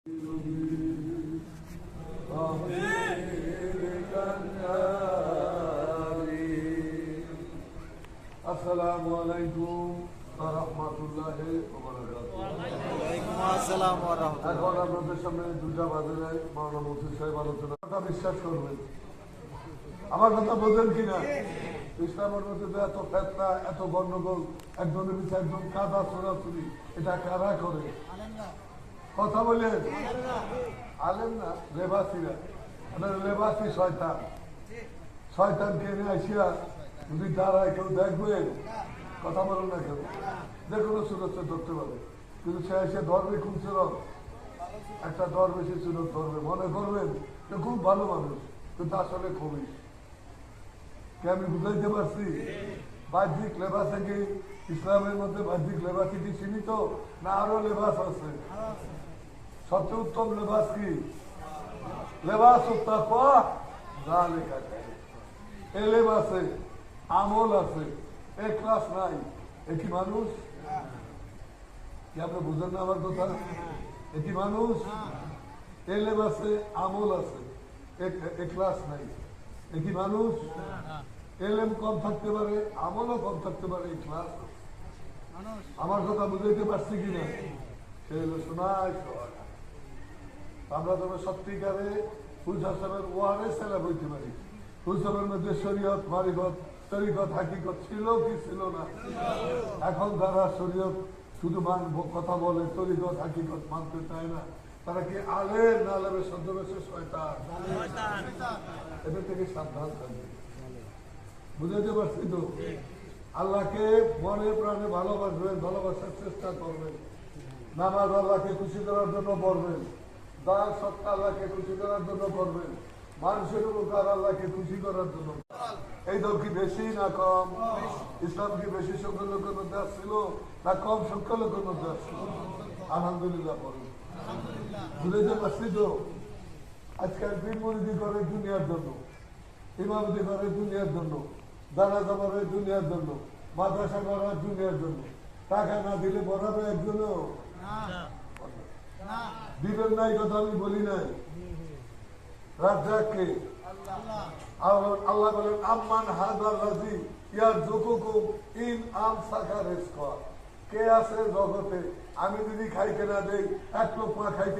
আসসালামু আলাইকুম ওয়া রাহমাতুল্লাহি ওয়া বারাকাতুহু। ওয়ালাইকুম আসসালাম ওয়া রাহমাতুল্লাহ। এখন আপনাদের সামনে দুটা বাজারে মাওলানা মুফতি সাহেব আলোচনা বিশ্বাস করবেন। আমার কথা বোঝেন কিনা? ইসলামের মধ্যে এত ফেতনা, এত গন্ডগোল, একজনের পিছিয়ে একজন কাদা ছোড়াছুরি, এটা কারা করে? কথা বলেন, আলেন না, লেবাসিরা। লেবাসি শয়তান, শয়তানকে এনে আসিয়া যদি দাঁড়ায় কেউ দেখবেন, কথা বলেন না কেউ, যে কোনো সুরক্ষা ধরতে পারে, কিন্তু সে এসে ধরবে খুব সুরত, একটা দর বেশি সুরত ধরবে, মনে করবেন যে খুব ভালো মানুষ, কিন্তু আসলে খুবই। কে আমি বুঝাইতে পারছি? বাহ্যিক লেবাসে কি ইসলামের মধ্যে বাহ্যিক লেবাসে কি সীমিত, না আরো লেবাস আছে? সবচেয়ে উত্তম লেবাস কি? লেবাস তাকওয়া যালিকা খায়র। এই লেবাসে আমল আছে, ইখলাস নাই, একই মানুষ। কি আপনি বুঝেন না আমার কথা? একই মানুষ, এই লেবাসে আমল আছে, ইখলাস নাই, একই মানুষ। এলেম কম থাকতে পারে, আমলও কম থাকতে পারে, ইখলাস। আমার কথা বুঝাইতে পারছি কিনা? সে হলো শোনায়। আমরা তবে সত্যিকারে হুজুর সাহেবের ওয়ারে সেলা বইতে পারি। হুজুরের মধ্যে শরীয়ত, মারিফত, তরিকত, হাকিকত ছিল কি ছিল না? এখন যারা শরীয়ত শুধু কথা বলে, তরিকত হাকিকত মানতে চায় না, তারা কি আলেম না আলেমের ছদ্মবেশে শয়তান? এদের থেকে সাবধান থাকবে। বুঝাইতে পারছি তো? আল্লাহকে মনে প্রাণে ভালোবাসবেন, ভালোবাসার চেষ্টা করবেন। নামাজ আল্লাহকে খুশি করার জন্য পড়বেন, দান সত্তা আল্লাহকে খুশি করার জন্য করবেন, মানুষের উপকার আল্লাহকে খুশি করার জন্য। এই দল কি বেশি না কম? ইসলাম কি বেশি সংখ্যক লোকের মধ্যে আসছিল না কম সংখ্যক লোকের মধ্যে আসছিল? আলহামদুলিল্লাহ বলুন। বুঝাইতে পারছি তো? আজকাল পীর মুরিদি করে দুনিয়ার জন্য, ইমামতি করে দুনিয়ার জন্য, জানাজা করে দুনিয়ার জন্য, মাদ্রাসা করা দুনিয়ার জন্য। টাকা না দিলে পড়াবে একজনও? দিবেন নাই, কথা আমি বলি নাই। রাজ্জাককে আল্লাহ বলেন আম্মান হাদার রাজি ইয়ার যুকুকুম ইন আমসাকা রিজকা। কে আছে জগতে আমি যদি খাইতে না দেই, এক লোকমা খাইতে